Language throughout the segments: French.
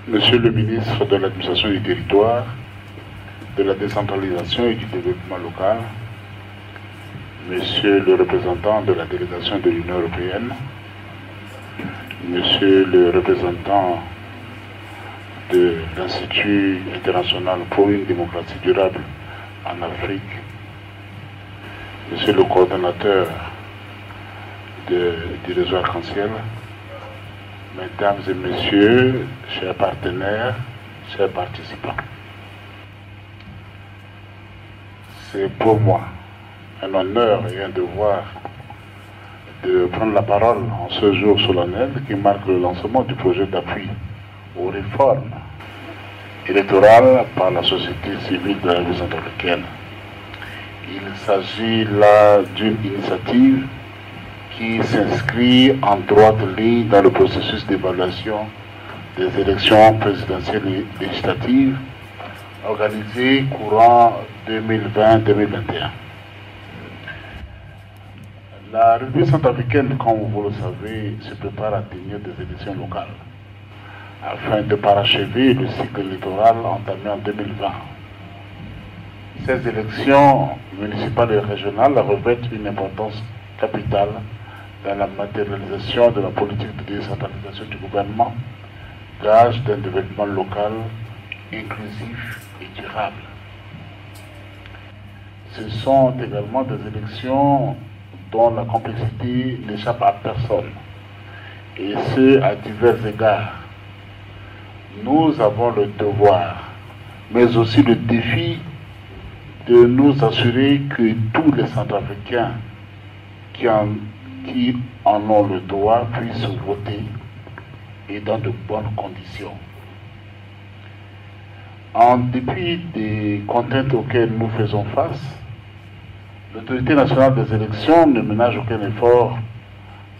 Monsieur le ministre de l'Administration du Territoire, de la décentralisation et du développement local, Monsieur le représentant de la délégation de l'Union européenne, Monsieur le représentant de l'Institut international pour une démocratie durable en Afrique, Monsieur le coordonnateur du réseau Arc-en-Ciel, Mesdames et Messieurs, chers partenaires, chers participants. C'est pour moi un honneur et un devoir de prendre la parole en ce jour solennel qui marque le lancement du projet d'appui aux réformes électorales par la société civile de la République centrafricaine. Il s'agit là d'une initiative qui s'inscrit en droite ligne dans le processus d'évaluation des élections présidentielles et législatives organisées courant 2020-2021. La République centrafricaine, comme vous le savez, se prépare à tenir des élections locales afin de parachever le cycle électoral entamé en 2020. Ces élections municipales et régionales revêtent une importance capitale dans la matérialisation de la politique de décentralisation du gouvernement, gage d'un développement local inclusif et durable. Ce sont également des élections dont la complexité n'échappe à personne, et ce à divers égards. Nous avons le devoir, mais aussi le défi de nous assurer que tous les Centrafricains qui en ont le droit puissent voter et dans de bonnes conditions. En dépit des contraintes auxquelles nous faisons face, l'autorité nationale des élections ne ménage aucun effort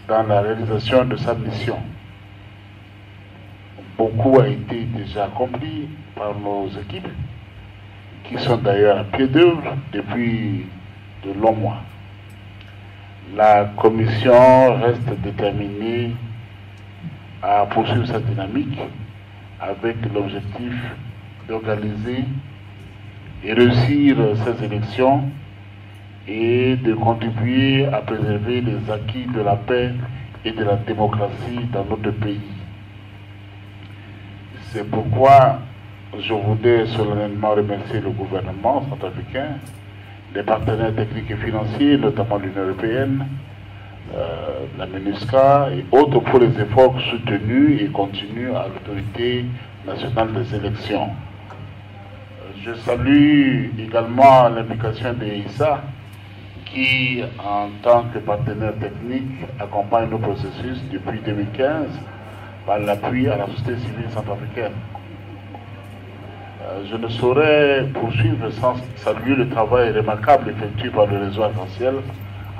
dans la réalisation de sa mission. Beaucoup a été déjà accompli par nos équipes, qui sont d'ailleurs à pied d'œuvre depuis de longs mois. La Commission reste déterminée à poursuivre sa dynamique avec l'objectif d'organiser et réussir ces élections et de contribuer à préserver les acquis de la paix et de la démocratie dans notre pays. C'est pourquoi je voudrais solennellement remercier le gouvernement centrafricain, les partenaires techniques et financiers, notamment l'Union européenne, la MINUSCA et autres pour les efforts soutenus et continus à l'autorité nationale des élections. Je salue également l'implication de l'ISA qui, en tant que partenaire technique, accompagne nos processus depuis 2015 par l'appui à la société civile centrafricaine. Je ne saurais poursuivre sans saluer le travail remarquable effectué par le réseau Arc-en-Ciel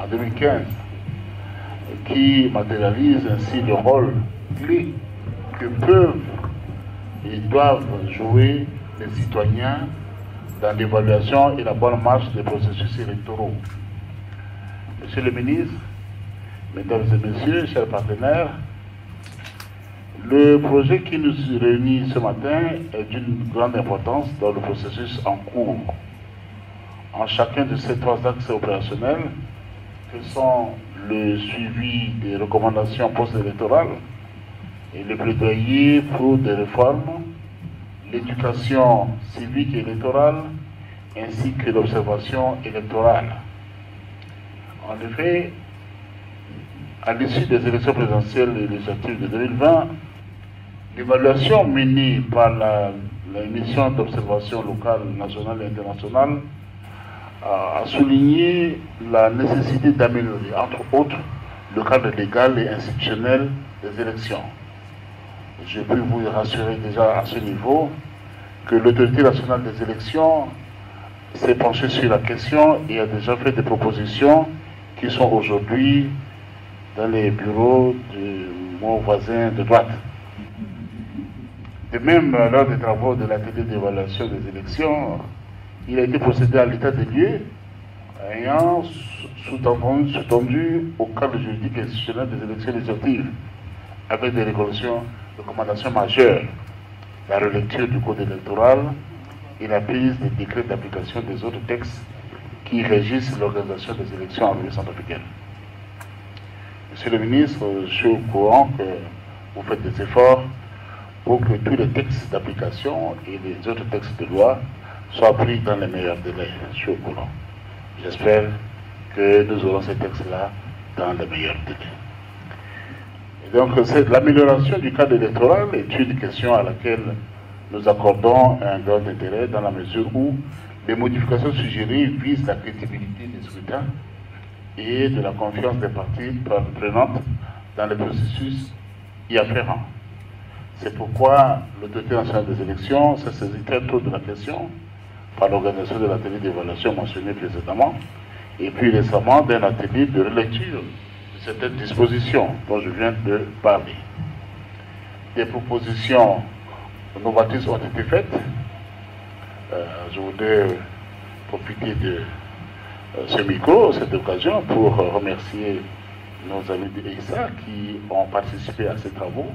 en 2015, qui matérialise ainsi le rôle clé que peuvent et doivent jouer les citoyens dans l'évaluation et la bonne marche des processus électoraux. Monsieur le ministre, Mesdames et Messieurs, chers partenaires, le projet qui nous réunit ce matin est d'une grande importance dans le processus en cours. En chacun de ces trois axes opérationnels, que sont le suivi des recommandations post-électorales et le plaidoyer pour des réformes, l'éducation civique et électorale, ainsi que l'observation électorale. En effet, à l'issue des élections présidentielles et législatives de 2020, l'évaluation menée par la mission d'observation locale, nationale et internationale a souligné la nécessité d'améliorer, entre autres, le cadre légal et institutionnel des élections. Je peux vous rassurer déjà à ce niveau que l'autorité nationale des élections s'est penchée sur la question et a déjà fait des propositions qui sont aujourd'hui dans les bureaux de mon voisin de droite. De même, lors des travaux de l'atelier d'évaluation des élections, il a été procédé à l'état des lieux ayant sous-tendu au cadre juridique et institutionnel des élections législatives avec des recommandations majeures. la relecture du code électoral et la prise des décrets d'application des autres textes qui régissent l'organisation des élections en République centrafricaine. Monsieur le ministre, je suis au courant que vous faites des efforts pour que tous les textes d'application et les autres textes de loi soient pris dans les meilleurs délais. Je suis au courant. J'espère que nous aurons ces textes-là dans les meilleurs délais. Et donc, l'amélioration du cadre électoral est une question à laquelle nous accordons un grand intérêt dans la mesure où les modifications suggérées visent la crédibilité des scrutins et de la confiance des parties prenantes dans le processus y afférent. C'est pourquoi l'Autorité nationale des élections s'est saisie très tôt de la question par l'organisation de l'atelier d'évaluation mentionné précédemment et puis récemment d'un atelier de relecture de certaines dispositions dont je viens de parler. Des propositions novatrices ont été faites. Je voudrais profiter de ce micro, cette occasion, pour remercier nos amis de l'EISA qui ont participé à ces travaux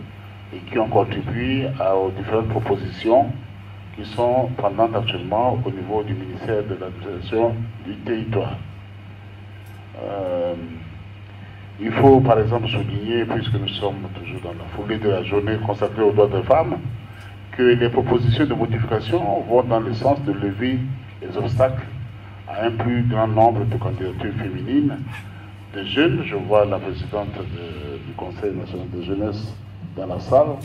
et qui ont contribué aux différentes propositions qui sont pendantes actuellement au niveau du ministère de l'administration du territoire. Il faut par exemple souligner, puisque nous sommes toujours dans la foulée de la journée consacrée aux droits des femmes, que les propositions de modification vont dans le sens de lever les obstacles à un plus grand nombre de candidatures féminines, de jeunes. Je vois la présidente du Conseil national de jeunesse dans la salle.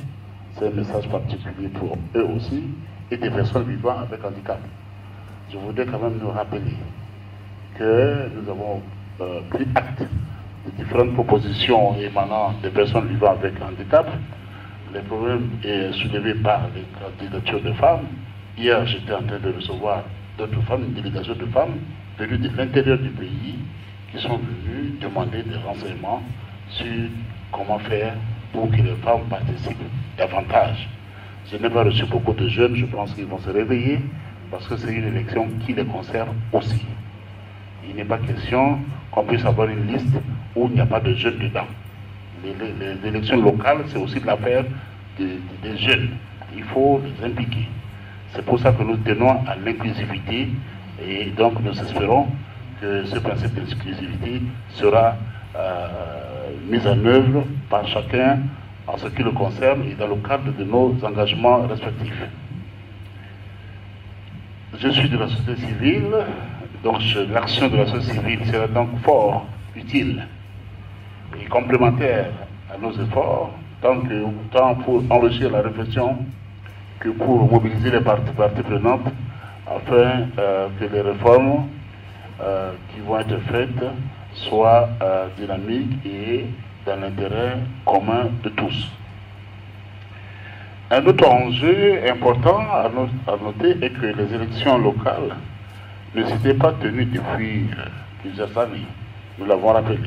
C'est un message particulier pour eux aussi, et des personnes vivant avec handicap. Je voudrais quand même nous rappeler que nous avons pris acte de différentes propositions émanant des personnes vivant avec handicap. Les problèmes soulevés par les candidatures de femmes. Hier, j'étais en train de recevoir d'autres femmes, une délégation de femmes venues de l'intérieur du pays qui sont venues demander des renseignements sur comment faire pour que les femmes participent davantage. Je n'ai pas reçu beaucoup de jeunes, je pense qu'ils vont se réveiller parce que c'est une élection qui les concerne aussi. Il n'est pas question qu'on puisse avoir une liste où il n'y a pas de jeunes dedans. Les élections locales, c'est aussi de l'affaire des jeunes. Il faut les impliquer. C'est pour ça que nous tenons à l'inclusivité et donc nous espérons que ce principe d'inclusivité sera mis en œuvre par chacun en ce qui le concerne et dans le cadre de nos engagements respectifs. Je suis de la société civile, donc l'action de la société civile sera donc fort utile et complémentaire à nos efforts, tant pour enrichir la réflexion que pour mobiliser les parties prenantes afin que les réformes qui vont être faites soient dynamiques et dans l'intérêt commun de tous. Un autre enjeu important à noter est que les élections locales ne s'étaient pas tenues depuis plusieurs années. Nous l'avons rappelé.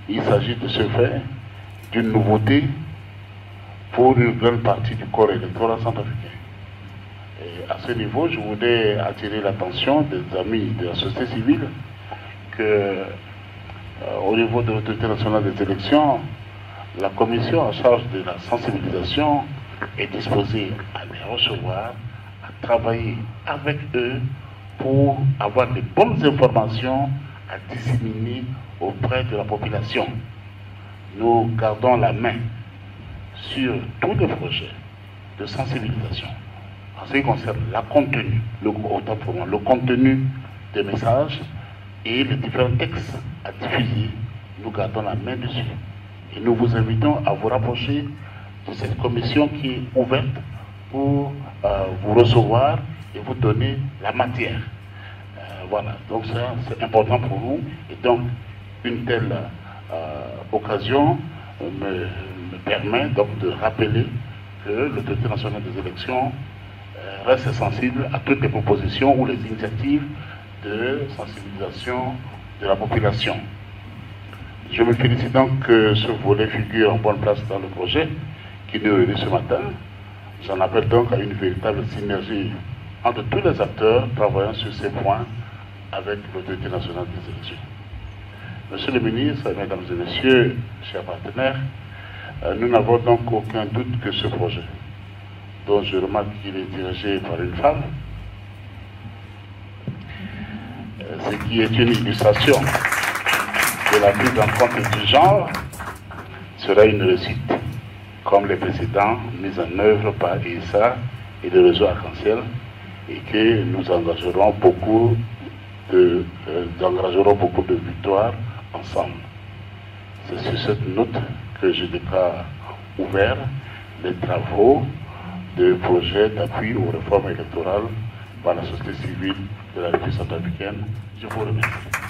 Il s'agit de ce fait d'une nouveauté pour une grande partie du corps électoral centrafricain. Et à ce niveau, je voudrais attirer l'attention des amis de la société civile que, au niveau de l'Autorité nationale des élections, la commission en charge de la sensibilisation est disposée à les recevoir, à travailler avec eux pour avoir de bonnes informations à disséminer auprès de la population. Nous gardons la main sur tous les projets de sensibilisation. En ce qui concerne le contenu des messages et les différents textes à diffuser, nous gardons la main dessus. Et nous vous invitons à vous rapprocher de cette commission qui est ouverte pour vous recevoir et vous donner la matière. Voilà, donc ça c'est important pour nous. Et donc une telle occasion me permet donc de rappeler que l'Autorité nationale des élections reste sensible à toutes les propositions ou les initiatives de sensibilisation de la population. Je me félicite donc que ce volet figure en bonne place dans le projet qui nous réunit ce matin. J'en appelle donc à une véritable synergie entre tous les acteurs travaillant sur ces points avec l'Autorité nationale des élections. Monsieur le ministre, mesdames et messieurs, chers partenaires, nous n'avons donc aucun doute que ce projet dont je remarque qu'il est dirigé par une femme, ce qui est une illustration de la prise en compte du genre, sera une réussite, comme les précédents mis en œuvre par ESA et le réseau Arc-en-Ciel, et que nous engagerons beaucoup de victoires ensemble. C'est sur cette note que je déclare ouvert les travaux de projet d'appui aux réformes électorales par la société civile de la République centrafricaine. Je vous remercie.